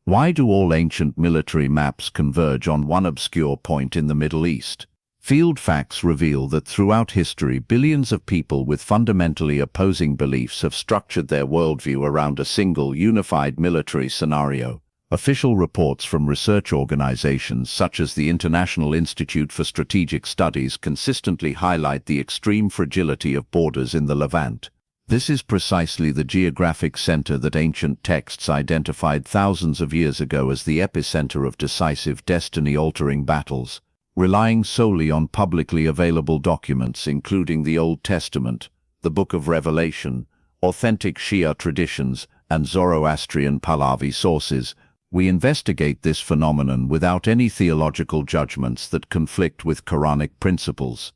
Why do all ancient military maps converge on one obscure point in the Middle East? Field facts reveal that throughout history, billions of people with fundamentally opposing beliefs have structured their worldview around a single, unified military scenario. Official reports from research organizations such as the International Institute for Strategic Studies consistently highlight the extreme fragility of borders in the Levant. This is precisely the geographic center that ancient texts identified thousands of years ago as the epicenter of decisive, destiny-altering battles. Relying solely on publicly available documents including the Old Testament, the Book of Revelation, authentic Shia traditions, and Zoroastrian Pahlavi sources, we investigate this phenomenon without any theological judgments that conflict with Quranic principles.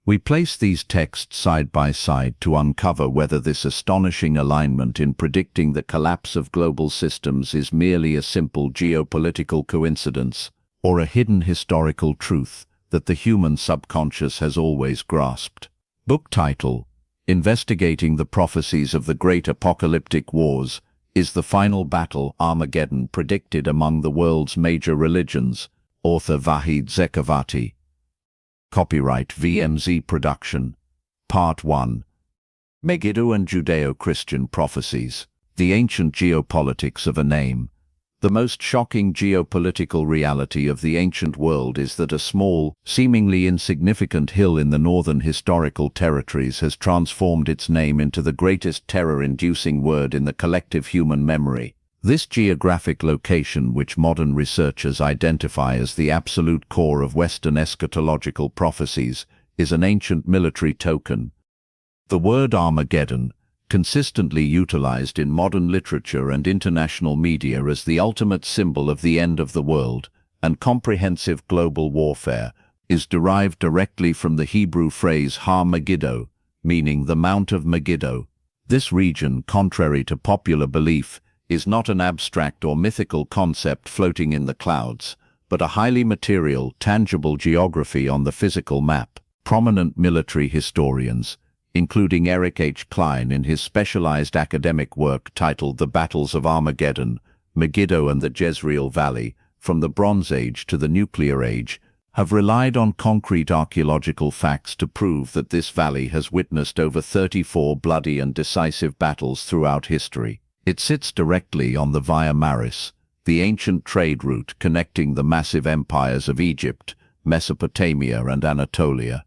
We place these texts side by side to uncover whether this astonishing alignment in predicting the collapse of global systems is merely a simple geopolitical coincidence, or a hidden historical truth that the human subconscious has always grasped. Book title: Investigating the Prophecies of the Great Apocalyptic Wars. Is the final battle, Armageddon, predicted among the world's major religions? Author Vahid Zekavati. Copyright VMZ Production. Part 1. Megiddo and Judeo-Christian Prophecies. The Ancient Geopolitics of a Name. The most shocking geopolitical reality of the ancient world is that a small, seemingly insignificant hill in the northern historical territories has transformed its name into the greatest terror-inducing word in the collective human memory. This geographic location, which modern researchers identify as the absolute core of Western eschatological prophecies, is an ancient military token. The word Armageddon, consistently utilized in modern literature and international media as the ultimate symbol of the end of the world and comprehensive global warfare, is derived directly from the Hebrew phrase Har Megiddo, meaning the Mount of Megiddo. This region, contrary to popular belief, is not an abstract or mythical concept floating in the clouds, but a highly material, tangible geography on the physical map. Prominent military historians, including Eric H. Klein in his specialized academic work titled The Battles of Armageddon, Megiddo and the Jezreel Valley, From the Bronze Age to the Nuclear Age, have relied on concrete archaeological facts to prove that this valley has witnessed over 34 bloody and decisive battles throughout history. It sits directly on the Via Maris, the ancient trade route connecting the massive empires of Egypt, Mesopotamia, and Anatolia.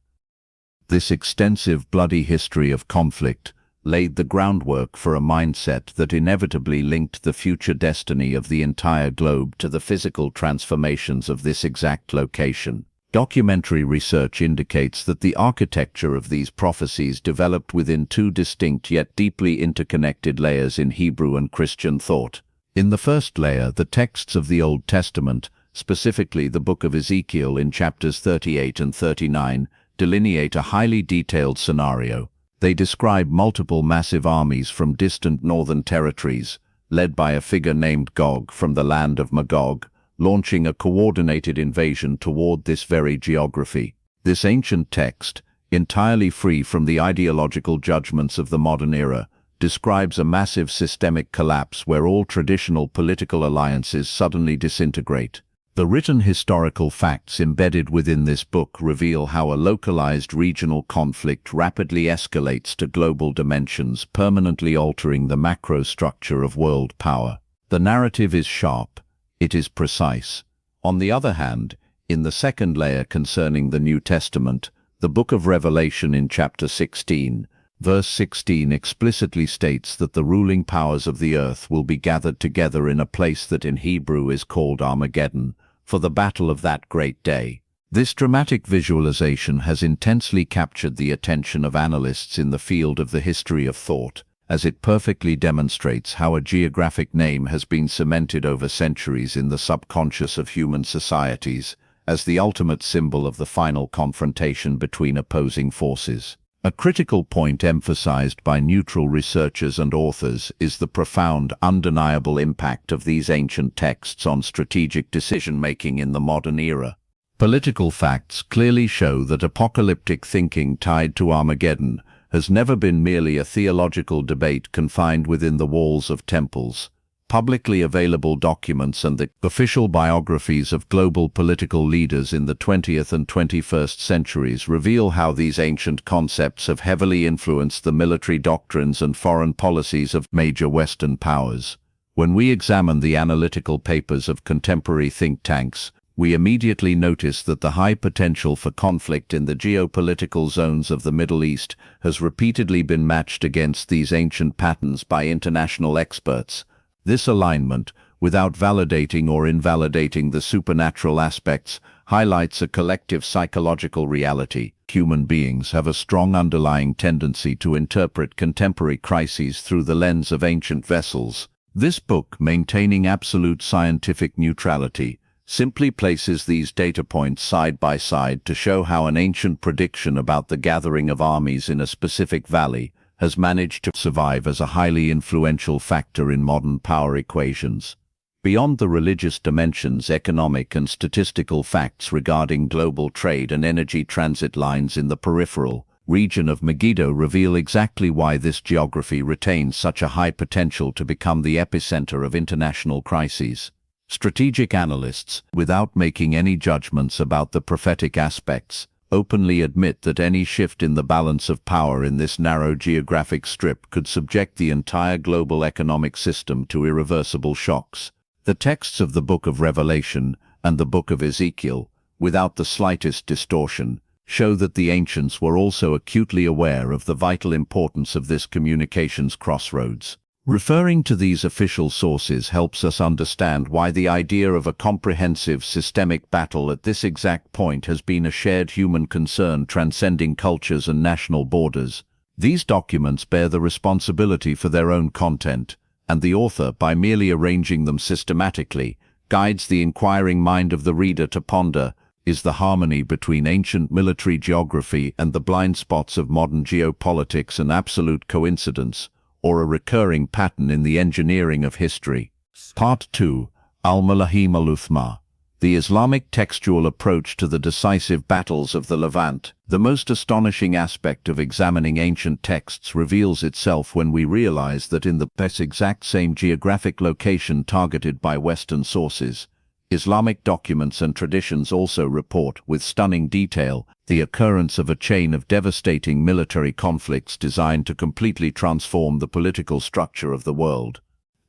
This extensive bloody history of conflict laid the groundwork for a mindset that inevitably linked the future destiny of the entire globe to the physical transformations of this exact location. Documentary research indicates that the architecture of these prophecies developed within two distinct yet deeply interconnected layers in Hebrew and Christian thought. In the first layer, the texts of the Old Testament, specifically the Book of Ezekiel in chapters 38 and 39, delineate a highly detailed scenario. They describe multiple massive armies from distant northern territories, led by a figure named Gog from the land of Magog, launching a coordinated invasion toward this very geography. This ancient text, entirely free from the ideological judgments of the modern era, describes a massive systemic collapse where all traditional political alliances suddenly disintegrate. The written historical facts embedded within this book reveal how a localized regional conflict rapidly escalates to global dimensions, permanently altering the macro structure of world power. The narrative is sharp. It is precise. On the other hand, in the second layer concerning the New Testament, the Book of Revelation in chapter 16, verse 16 explicitly states that the ruling powers of the earth will be gathered together in a place that in Hebrew is called Armageddon, for the battle of that great day. This dramatic visualization has intensely captured the attention of analysts in the field of the history of thought, as it perfectly demonstrates how a geographic name has been cemented over centuries in the subconscious of human societies as the ultimate symbol of the final confrontation between opposing forces. A critical point emphasized by neutral researchers and authors is the profound, undeniable impact of these ancient texts on strategic decision-making in the modern era. Political facts clearly show that apocalyptic thinking tied to Armageddon has never been merely a theological debate confined within the walls of temples. Publicly available documents and the official biographies of global political leaders in the 20th and 21st centuries reveal how these ancient concepts have heavily influenced the military doctrines and foreign policies of major Western powers. When we examine the analytical papers of contemporary think tanks, we immediately notice that the high potential for conflict in the geopolitical zones of the Middle East has repeatedly been matched against these ancient patterns by international experts. This alignment, without validating or invalidating the supernatural aspects, highlights a collective psychological reality. Human beings have a strong underlying tendency to interpret contemporary crises through the lens of ancient vessels. This book, Maintaining Absolute Scientific Neutrality, simply places these data points side by side to show how an ancient prediction about the gathering of armies in a specific valley has managed to survive as a highly influential factor in modern power equations. Beyond the religious dimensions, economic and statistical facts regarding global trade and energy transit lines in the peripheral region of Megiddo reveal exactly why this geography retains such a high potential to become the epicenter of international crises. Strategic analysts, without making any judgments about the prophetic aspects, openly admit that any shift in the balance of power in this narrow geographic strip could subject the entire global economic system to irreversible shocks. The texts of the Book of Revelation and the Book of Ezekiel, without the slightest distortion, show that the ancients were also acutely aware of the vital importance of this communications crossroads. Referring to these official sources helps us understand why the idea of a comprehensive systemic battle at this exact point has been a shared human concern transcending cultures and national borders. These documents bear the responsibility for their own content, and the author, by merely arranging them systematically, guides the inquiring mind of the reader to ponder: is the harmony between ancient military geography and the blind spots of modern geopolitics an absolute coincidence, or a recurring pattern in the engineering of history? Part 2. Al-Malahim Al-Uthma. The Islamic textual approach to the decisive battles of the Levant. The most astonishing aspect of examining ancient texts reveals itself when we realize that in the exact same geographic location targeted by Western sources, Islamic documents and traditions also report, with stunning detail, the occurrence of a chain of devastating military conflicts designed to completely transform the political structure of the world.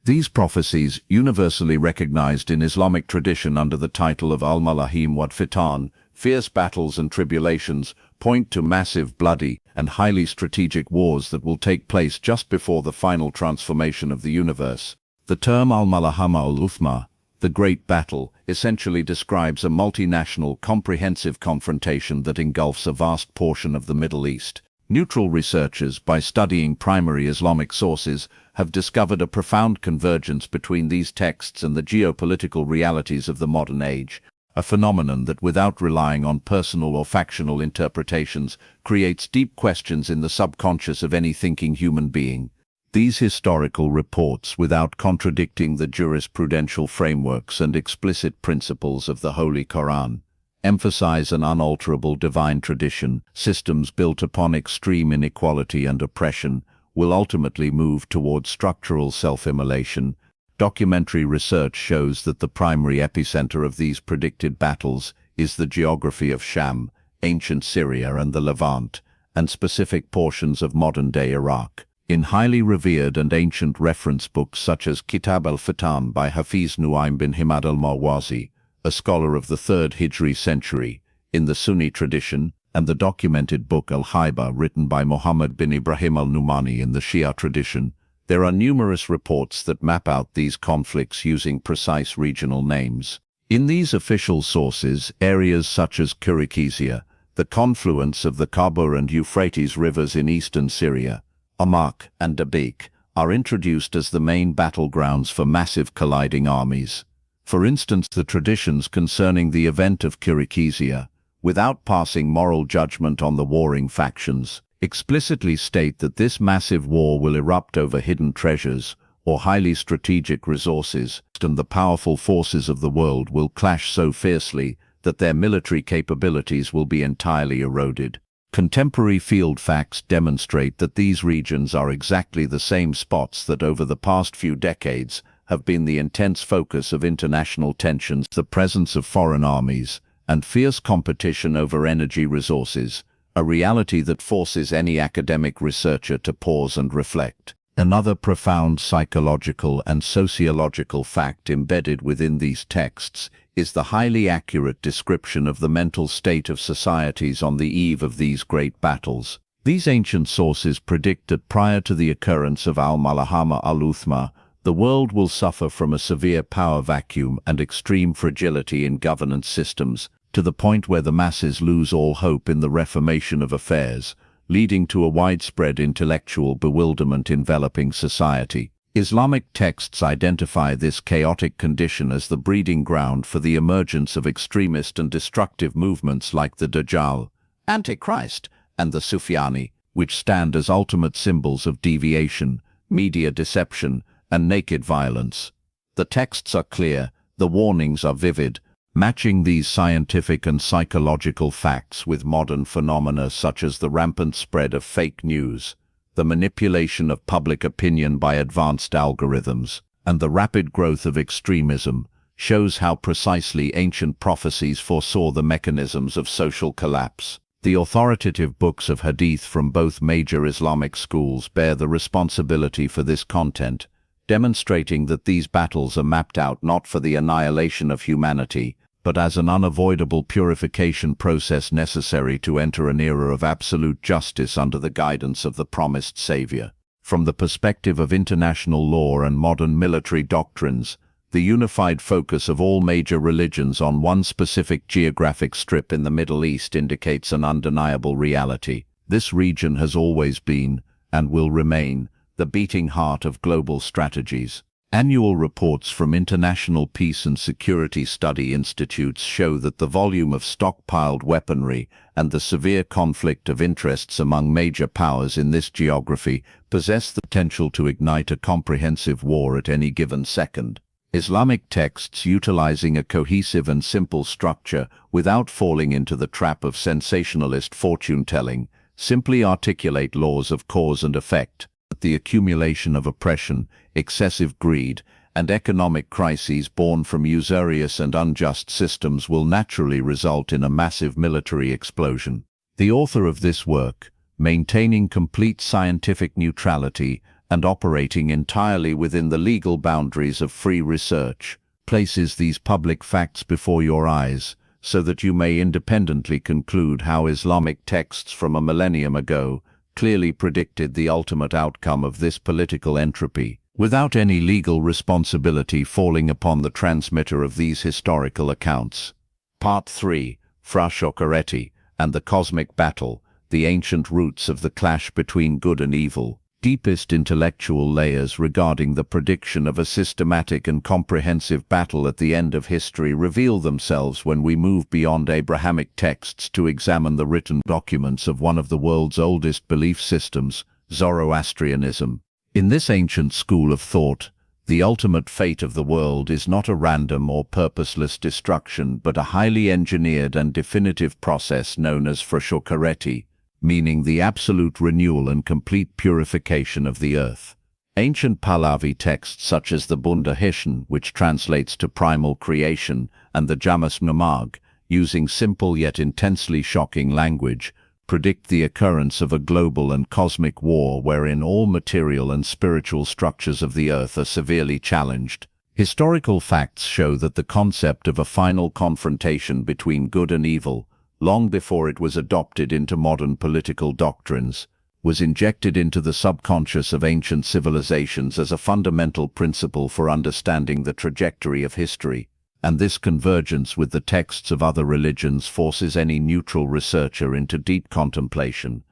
These prophecies, universally recognized in Islamic tradition under the title of Al-Malahim Wal-Fitan, fierce battles and tribulations, point to massive, bloody, and highly strategic wars that will take place just before the final transformation of the universe. The term Al-Malahim Al-Uthma, the Great Battle, essentially describes a multinational, comprehensive confrontation that engulfs a vast portion of the Middle East. Neutral researchers, by studying primary Islamic sources, have discovered a profound convergence between these texts and the geopolitical realities of the modern age, a phenomenon that, without relying on personal or factional interpretations, creates deep questions in the subconscious of any thinking human being. These historical reports, without contradicting the jurisprudential frameworks and explicit principles of the Holy Quran, emphasize an unalterable divine tradition. Systems built upon extreme inequality and oppression will ultimately move towards structural self-immolation. Documentary research shows that the primary epicenter of these predicted battles is the geography of Sham, ancient Syria and the Levant, and specific portions of modern-day Iraq. In highly revered and ancient reference books such as Kitab al-Fitan by Hafiz Nu'aym bin Hamad al-Marwazi, a scholar of the 3rd Hijri century, in the Sunni tradition, and the documented book Al-Haiba written by Muhammad bin Ibrahim al-Numani in the Shia tradition, there are numerous reports that map out these conflicts using precise regional names. In these official sources, areas such as Kirikizia, the confluence of the Khabur and Euphrates rivers in eastern Syria, Amak and Dabik, are introduced as the main battlegrounds for massive colliding armies. For instance, the traditions concerning the event of Kirikizia, without passing moral judgment on the warring factions, explicitly state that this massive war will erupt over hidden treasures or highly strategic resources, and the powerful forces of the world will clash so fiercely that their military capabilities will be entirely eroded. Contemporary field facts demonstrate that these regions are exactly the same spots that over the past few decades have been the intense focus of international tensions, the presence of foreign armies, and fierce competition over energy resources, a reality that forces any academic researcher to pause and reflect. Another profound psychological and sociological fact embedded within these texts is the highly accurate description of the mental state of societies on the eve of these great battles. These ancient sources predict that prior to the occurrence of Al-Malahim Al-Uthma, the world will suffer from a severe power vacuum and extreme fragility in governance systems, to the point where the masses lose all hope in the reformation of affairs, leading to a widespread intellectual bewilderment enveloping society. Islamic texts identify this chaotic condition as the breeding ground for the emergence of extremist and destructive movements like the Dajjal, Antichrist, and the Sufyani, which stand as ultimate symbols of deviation, media deception, and naked violence. The texts are clear, the warnings are vivid, matching these scientific and psychological facts with modern phenomena such as the rampant spread of fake news, the manipulation of public opinion by advanced algorithms, and the rapid growth of extremism, shows how precisely ancient prophecies foresaw the mechanisms of social collapse. The authoritative books of hadith from both major Islamic schools bear the responsibility for this content, demonstrating that these battles are mapped out not for the annihilation of humanity, but as an unavoidable purification process necessary to enter an era of absolute justice under the guidance of the promised Savior. From the perspective of international law and modern military doctrines, the unified focus of all major religions on one specific geographic strip in the Middle East indicates an undeniable reality. This region has always been, and will remain, the beating heart of global strategies. Annual reports from international peace and security study institutes show that the volume of stockpiled weaponry and the severe conflict of interests among major powers in this geography possess the potential to ignite a comprehensive war at any given second. Islamic texts, utilizing a cohesive and simple structure without falling into the trap of sensationalist fortune-telling, simply articulate laws of cause and effect. The accumulation of oppression, excessive greed, and economic crises born from usurious and unjust systems will naturally result in a massive military explosion. The author of this work, maintaining complete scientific neutrality and operating entirely within the legal boundaries of free research, places these public facts before your eyes so that you may independently conclude how Islamic texts from a millennium ago clearly predicted the ultimate outcome of this political entropy, without any legal responsibility falling upon the transmitter of these historical accounts. Part 3, Frashokereti and the Cosmic Battle, the Ancient Roots of the Clash Between Good and Evil. Deepest intellectual layers regarding the prediction of a systematic and comprehensive battle at the end of history reveal themselves when we move beyond Abrahamic texts to examine the written documents of one of the world's oldest belief systems, Zoroastrianism. In this ancient school of thought, the ultimate fate of the world is not a random or purposeless destruction but a highly engineered and definitive process known as Frashokereti, meaning the absolute renewal and complete purification of the earth. Ancient Pahlavi texts such as the Bunda Hishan, which translates to primal creation, and the Jamas Namag, using simple yet intensely shocking language, predict the occurrence of a global and cosmic war wherein all material and spiritual structures of the earth are severely challenged. Historical facts show that the concept of a final confrontation between good and evil, long before it was adopted into modern political doctrines, was injected into the subconscious of ancient civilizations as a fundamental principle for understanding the trajectory of history, and this convergence with the texts of other religions forces any neutral researcher into deep contemplation.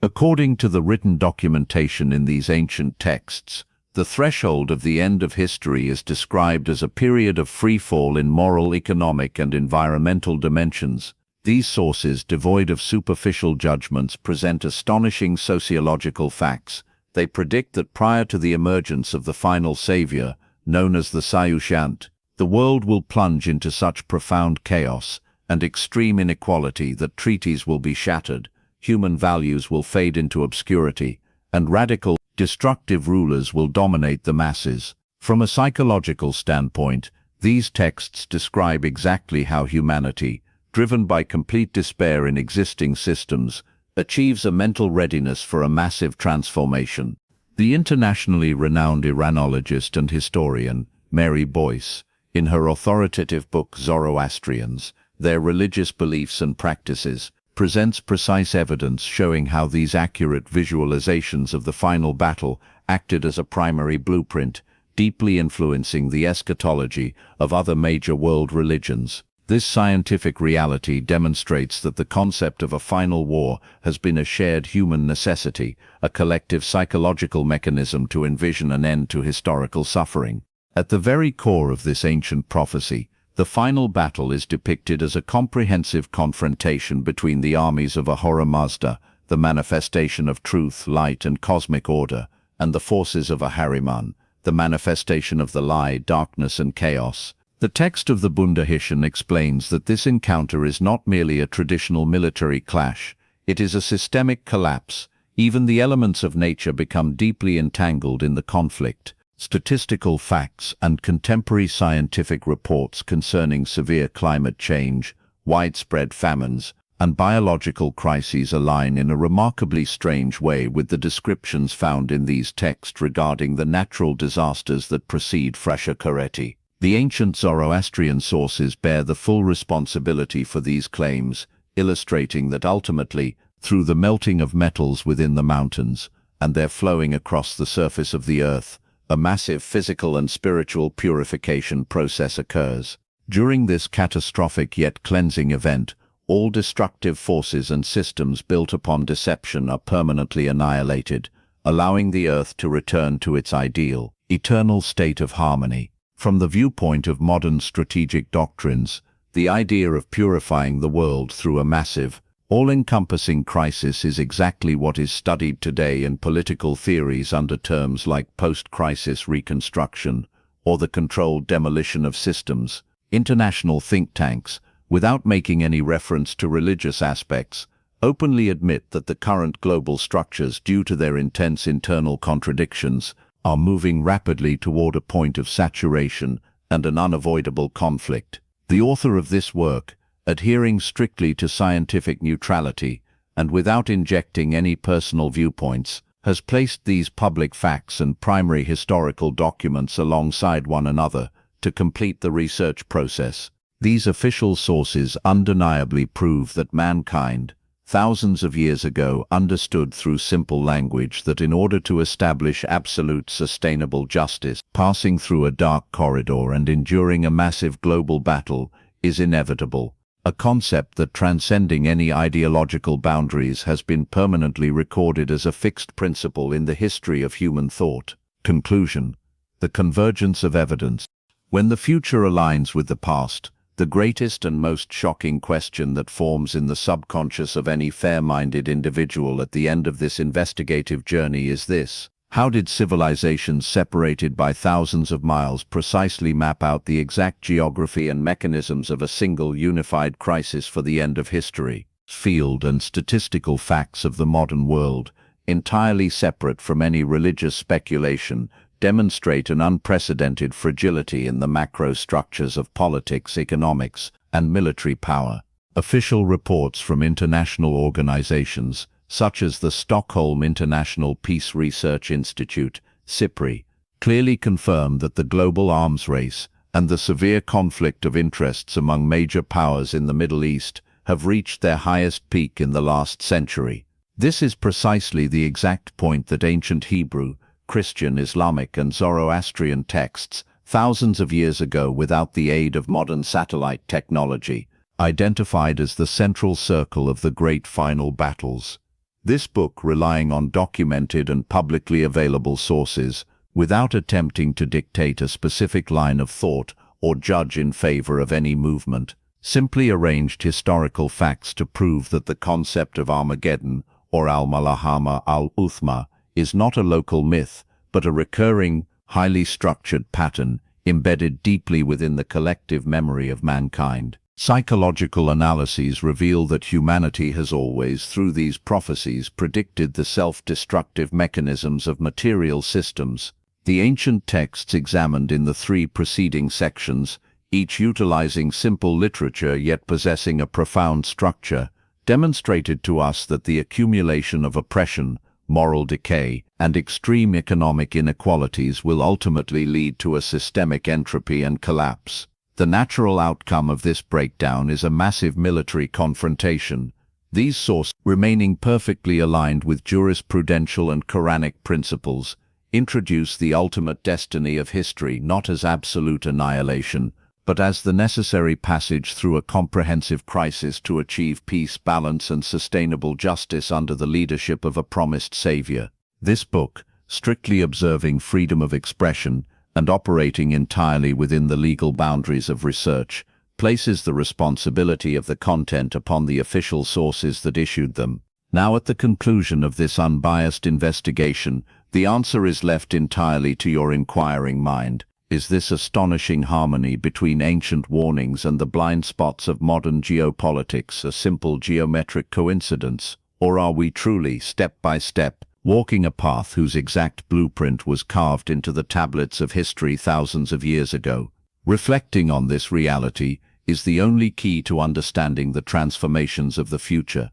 According to the written documentation in these ancient texts, the threshold of the end of history is described as a period of free fall in moral, economic, and environmental dimensions. These sources, devoid of superficial judgments, present astonishing sociological facts. They predict that prior to the emergence of the final savior, known as the Sayushant, the world will plunge into such profound chaos and extreme inequality that treaties will be shattered, human values will fade into obscurity, and radical, destructive rulers will dominate the masses. From a psychological standpoint, these texts describe exactly how humanity, driven by complete despair in existing systems, achieves a mental readiness for a massive transformation. The internationally renowned Iranologist and historian, Mary Boyce, in her authoritative book Zoroastrians, Their Religious Beliefs and Practices, presents precise evidence showing how these accurate visualizations of the final battle acted as a primary blueprint, deeply influencing the eschatology of other major world religions. This scientific reality demonstrates that the concept of a final war has been a shared human necessity, a collective psychological mechanism to envision an end to historical suffering. At the very core of this ancient prophecy, the final battle is depicted as a comprehensive confrontation between the armies of Ahura Mazda, the manifestation of truth, light, and cosmic order, and the forces of Ahriman, the manifestation of the lie, darkness, and chaos. The text of the Bundahishan explains that this encounter is not merely a traditional military clash, it is a systemic collapse. Even the elements of nature become deeply entangled in the conflict. Statistical facts and contemporary scientific reports concerning severe climate change, widespread famines, and biological crises align in a remarkably strange way with the descriptions found in these texts regarding the natural disasters that precede Frashokereti. The ancient Zoroastrian sources bear the full responsibility for these claims, illustrating that ultimately, through the melting of metals within the mountains, and their flowing across the surface of the earth, a massive physical and spiritual purification process occurs. During this catastrophic yet cleansing event, all destructive forces and systems built upon deception are permanently annihilated, allowing the earth to return to its ideal, eternal state of harmony. From the viewpoint of modern strategic doctrines, the idea of purifying the world through a massive, all-encompassing crisis is exactly what is studied today in political theories under terms like post-crisis reconstruction or the controlled demolition of systems. International think tanks, without making any reference to religious aspects, openly admit that the current global structures, due to their intense internal contradictions, are moving rapidly toward a point of saturation and an unavoidable conflict. The author of this work, adhering strictly to scientific neutrality and without injecting any personal viewpoints, has placed these public facts and primary historical documents alongside one another to complete the research process. These official sources undeniably prove that mankind, thousands of years ago, understood through simple language that in order to establish absolute sustainable justice, passing through a dark corridor and enduring a massive global battle is inevitable, a concept that, transcending any ideological boundaries, has been permanently recorded as a fixed principle in the history of human thought. Conclusion: the convergence of evidence. When the future aligns with the past, the greatest and most shocking question that forms in the subconscious of any fair-minded individual at the end of this investigative journey is this: how did civilizations separated by thousands of miles precisely map out the exact geography and mechanisms of a single unified crisis for the end of history? Field and statistical facts of the modern world, entirely separate from any religious speculation, demonstrate an unprecedented fragility in the macro structures of politics, economics, and military power. Official reports from international organizations, such as the Stockholm International Peace Research Institute, SIPRI, clearly confirm that the global arms race and the severe conflict of interests among major powers in the Middle East have reached their highest peak in the last century. This is precisely the exact point that ancient Hebrew, Christian, Islamic, and Zoroastrian texts, thousands of years ago without the aid of modern satellite technology, identified as the central circle of the great final battles. This book, relying on documented and publicly available sources, without attempting to dictate a specific line of thought or judge in favor of any movement, simply arranged historical facts to prove that the concept of Armageddon, or Al-Malahim Al-Uthma, is not a local myth, but a recurring, highly structured pattern embedded deeply within the collective memory of mankind. Psychological analyses reveal that humanity has always, through these prophecies, predicted the self-destructive mechanisms of material systems. The ancient texts examined in the three preceding sections, each utilizing simple literature yet possessing a profound structure, demonstrated to us that the accumulation of oppression, moral decay, and extreme economic inequalities will ultimately lead to a systemic entropy and collapse. The natural outcome of this breakdown is a massive military confrontation, these sources remaining perfectly aligned with jurisprudential and Quranic principles, introduce the ultimate destiny of history not as absolute annihilation, but as the necessary passage through a comprehensive crisis to achieve peace, balance, and sustainable justice under the leadership of a promised savior. This book, strictly observing freedom of expression and operating entirely within the legal boundaries of research, places the responsibility of the content upon the official sources that issued them. Now, at the conclusion of this unbiased investigation, the answer is left entirely to your inquiring mind. Is this astonishing harmony between ancient warnings and the blind spots of modern geopolitics a simple geometric coincidence, or are we truly, step by step, walking a path whose exact blueprint was carved into the tablets of history thousands of years ago? Reflecting on this reality is the only key to understanding the transformations of the future.